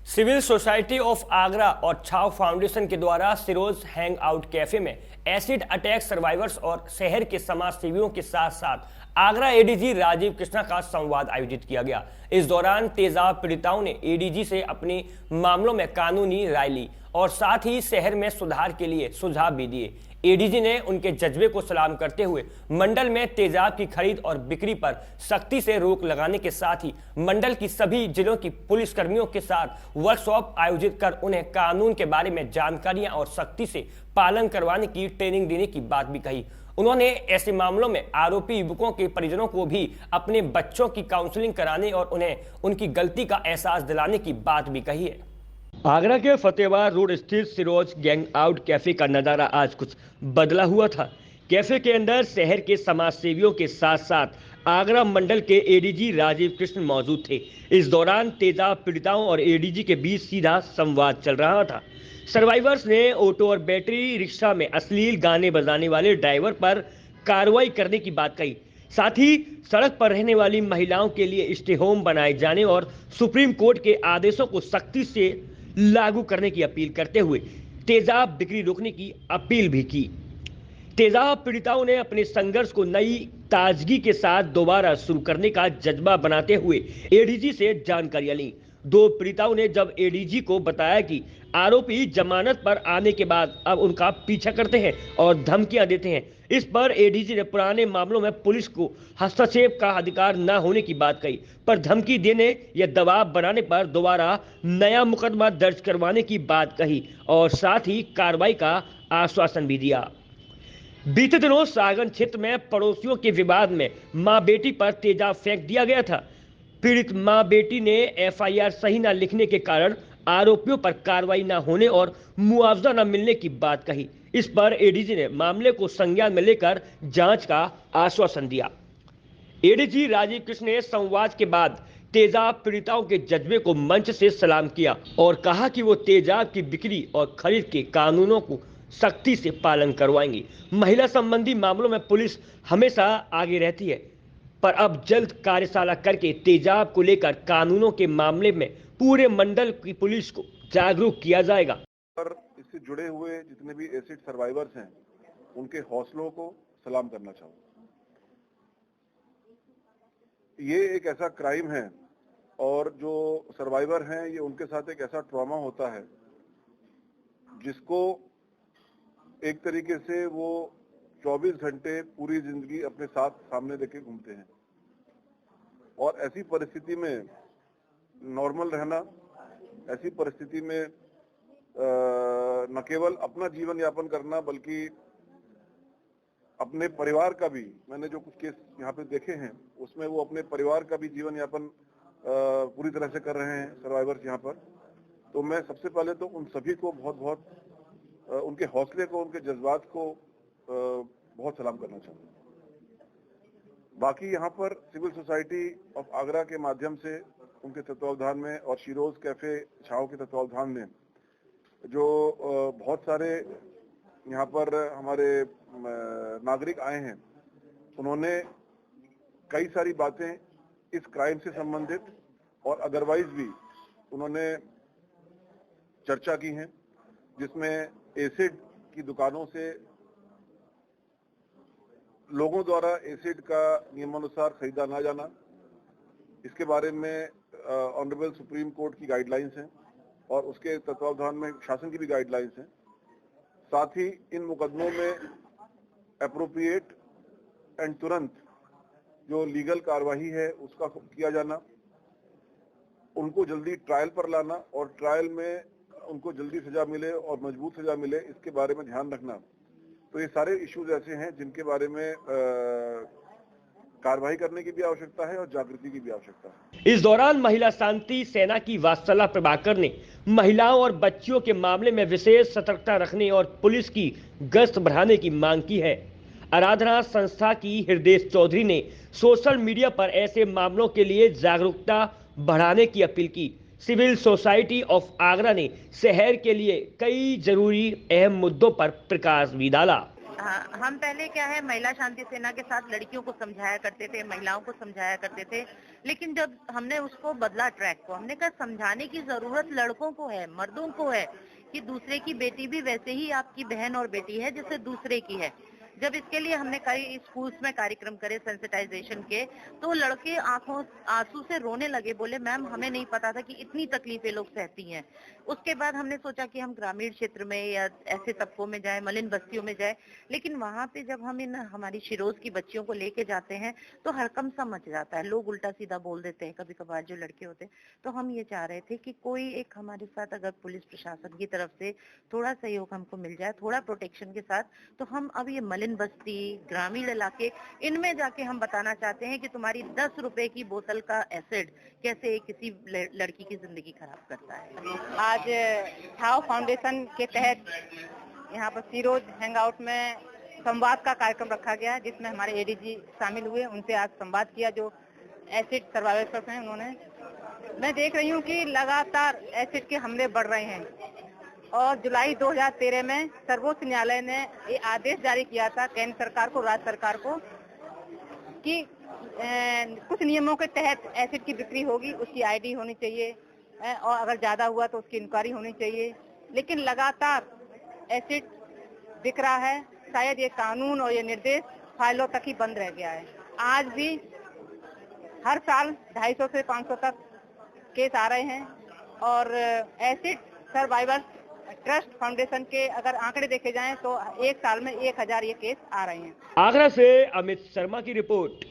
Civil society of Agra और छाव foundation के द्वारा सिरोज हैंग आउट कैफे में एसिड अटैक सर्वाइवर्स और शहर के समाज सेवियों के साथ साथ आगरा एडीजी राजीव कृष्णा का संवाद आयोजित किया गया। इस दौरान तेजाब पीड़िताओं ने एडीजी से अपने मामलों में कानूनी राय ली और साथ ही शहर में सुधार के लिए सुझाव भी दिए। एडीजी ने उनके जज्बे को सलाम करते हुए मंडल में तेजाब की खरीद और बिक्री पर सख्ती से रोक लगाने के साथ ही मंडल की सभी जिलों की पुलिस कर्मियों के साथ वर्कशॉप आयोजित कर उन्हें कानून के बारे में जानकारियां और सख्ती से पालन करवाने की ट्रेनिंग देने की बात भी कही। उन्होंने ऐसे मामलों में आरोपी युवकों के परिजनों को भी अपने बच्चों की काउंसलिंग कराने और उन्हें उनकी गलती का एहसास दिलाने की बात भी कही है। आगरा के फतेहबाद रोड स्थित सिरोज गैंग आउट कैफे का नजारा आज कुछ बदला हुआ था। कैफे के अंदर शहर के समाज सेवियों के साथ साथ आगरा मंडल के एडीजी राजीव कृष्ण मौजूद थे। इस दौरान तेजाब पीड़िताओं और एडीजी के बीच सीधा संवाद चल रहा था। सर्वाइवर्स ने ऑटो और बैटरी रिक्शा में अश्लील गाने बजाने वाले ड्राइवर पर कार्रवाई करने की बात कही। साथ ही सड़क पर रहने वाली महिलाओं के लिए स्टे होम बनाए जाने और सुप्रीम कोर्ट के आदेशों को सख्ती से लागू करने की अपील करते हुए तेजाब बिक्री रोकने की अपील भी की। तेजाब पीड़िताओं ने अपने संघर्ष को नई ताजगी के साथ दोबारा शुरू करने का जज्बा बनाते हुए एडीजी से जानकारियां ली। दो पीड़िताओं ने जब एडीजी को बताया कि आरोपी जमानत पर आने के बाद अब उनका पीछा करते हैं और धमकियां देते हैं, इस पर एडीजी ने पुराने मामलों में पुलिस को हस्तक्षेप का अधिकार न होने की बात कही, पर धमकी देने या दबाव बनाने पर दोबारा नया मुकदमा दर्ज करवाने की बात कही और साथ ही कार्रवाई का आश्वासन भी दिया। बीते दिनों सागन क्षेत्र में पड़ोसियों के विवाद में मां बेटी पर तेजाब फेंक दिया गया था। पीड़ित मां बेटी ने एफआईआर सही न लिखने के कारण आरोपियों पर कार्रवाई न होने और मुआवजा न मिलने की बात कही। इस पर एडीजी ने मामले को संज्ञान में लेकर जांच का आश्वासन दिया। एडीजी राजीव कृष्ण ने संवाद के बाद तेजाब पीड़िताओं के जज्बे को मंच से सलाम किया और कहा कि वो तेजाब की बिक्री और खरीद के कानूनों को सख्ती से पालन करवाएंगी। महिला संबंधी मामलों में पुलिस हमेशा आगे रहती है, पर अब जल्द कार्यशाला करके तेजाब को लेकर कानूनों के मामले में पूरे मंडल की पुलिस को जागरूक किया जाएगा। और इससे जुड़े हुए जितने भी एसिड सर्वाइवर्स हैं, उनके हौसलों को सलाम करना चाहूँगा। ये एक ऐसा क्राइम है और जो सर्वाइवर हैं, ये उनके साथ एक ऐसा ट्रॉमा होता है जिसको एक तरीके से वो 24 घंटे पूरी जिंदगी अपने साथ सामने लेके घूमते हैं और ऐसी परिस्थिति में नॉर्मल रहना, ऐसी परिस्थिति में न केवल अपना जीवन यापन करना बल्कि अपने परिवार का भी, मैंने जो कुछ केस यहाँ पे देखे हैं उसमें वो अपने परिवार का भी जीवन यापन पूरी तरह से कर रहे हैं सर्वाइवर्स यहाँ पर। तो मैं सबसे पहले तो उन सभी को बहुत बहुत उनके हौसले को, उनके जज्बात को बहुत सलाम करना चाहूँगा। बाकी यहाँ पर सिविल सोसाइटी ऑफ आगरा के माध्यम से उनके तत्वावधान में और शिरोज कैफे छाव के तत्वावधान में जो बहुत सारे यहाँ पर हमारे नागरिक आए हैं, उन्होंने कई सारी बातें इस क्राइम से संबंधित और अदरवाइज भी उन्होंने चर्चा की हैं, जिसमें एसिड की दुकानों से लोगों द्वारा एसिड का नियमानुसार खरीदा ना जाना, इसके बारे में ऑनरेबल सुप्रीम कोर्ट की गाइडलाइंस हैं और उसके तत्वावधान में शासन की भी गाइडलाइंस हैं। साथ ही इन मुकदमों में एप्रोप्रिएट एंड तुरंत जो लीगल कार्रवाई है उसका किया जाना, उनको जल्दी ट्रायल पर लाना और ट्रायल में उनको जल्दी सजा मिले और मजबूत सजा मिले, इसके बारे में ध्यान रखना। तो ये सारे इश्यूज ऐसे हैं जिनके बारे में कार्रवाई करने की भी आवश्यकता है और जागृति की भी आवश्यकता है। इस दौरान महिला शांति सेना की वात्सला प्रभाकर ने महिलाओं और बच्चियों के मामले में विशेष सतर्कता रखने और पुलिस की गश्त बढ़ाने की मांग की है। आराधना संस्था की हृदय चौधरी ने सोशल मीडिया पर ऐसे मामलों के लिए जागरूकता बढ़ाने की अपील की। सिविल सोसाइटी ऑफ आगरा ने शहर के लिए कई जरूरी अहम मुद्दों पर प्रकाश भी डाला। हम पहले क्या है महिला शांति सेना के साथ लड़कियों को समझाया करते थे, महिलाओं को समझाया करते थे, लेकिन जब हमने उसको बदला ट्रैक को, हमने कहा समझाने की जरूरत लड़कों को है, मर्दों को है, कि दूसरे की बेटी भी वैसे ही आपकी बहन और बेटी है जैसे दूसरे की है। जब इसके लिए हमने कई स्कूल्स में कार्यक्रम करे सेंसिटाइजेशन के, तो लड़के आंसू से रोने लगे, बोले मैम हमें नहीं पता था कि इतनी तकलीफें लोग सहती हैं। उसके बाद हमने सोचा कि हम ग्रामीण क्षेत्र में या ऐसे तबकों में जाए, मलिन बस्तियों में जाए, लेकिन वहाँ पे जब हम इन हमारी शिरोज की बच्चियों को लेके जाते हैं तो हड़कंप सा मच जाता है, लोग उल्टा सीधा बोल देते हैं कभी कभार जो लड़के होते हैं। तो हम ये चाह रहे थे कि कोई एक हमारे साथ अगर पुलिस प्रशासन की तरफ से थोड़ा सहयोग हमको मिल जाए, थोड़ा प्रोटेक्शन के साथ, तो हम अब ये मलिन बस्ती, ग्रामीण इलाके, इनमें जाके हम बताना चाहते हैं कि तुम्हारी 10 रुपए की बोतल का एसिड कैसे किसी लड़की की जिंदगी खराब करता है। आज छाव फाउंडेशन के तहत यहाँ पर सिरोज हैंग आउट में संवाद का कार्यक्रम रखा गया, जिसमें हमारे एडीजी शामिल हुए। उनसे आज संवाद किया जो एसिड सर्वाइवर्स हैं। उन्होंने, मैं देख रही हूँ कि लगातार एसिड के हमले बढ़ रहे हैं और जुलाई 2013 में सर्वोच्च न्यायालय ने ये आदेश जारी किया था केंद्र सरकार को, राज्य सरकार को, कि कुछ नियमों के तहत एसिड की बिक्री होगी, उसकी आईडी होनी चाहिए और अगर ज्यादा हुआ तो उसकी इंक्वायरी होनी चाहिए। लेकिन लगातार एसिड बिक रहा है। शायद ये कानून और ये निर्देश फाइलों तक ही बंद रह गया है। आज भी हर साल 250 से 500 तक केस आ रहे हैं और एसिड सर्वाइवर्स ट्रस्ट फाउंडेशन के अगर आंकड़े देखे जाएं तो एक साल में 1000 ये केस आ रहे हैं। आगरा से अमित शर्मा की रिपोर्ट।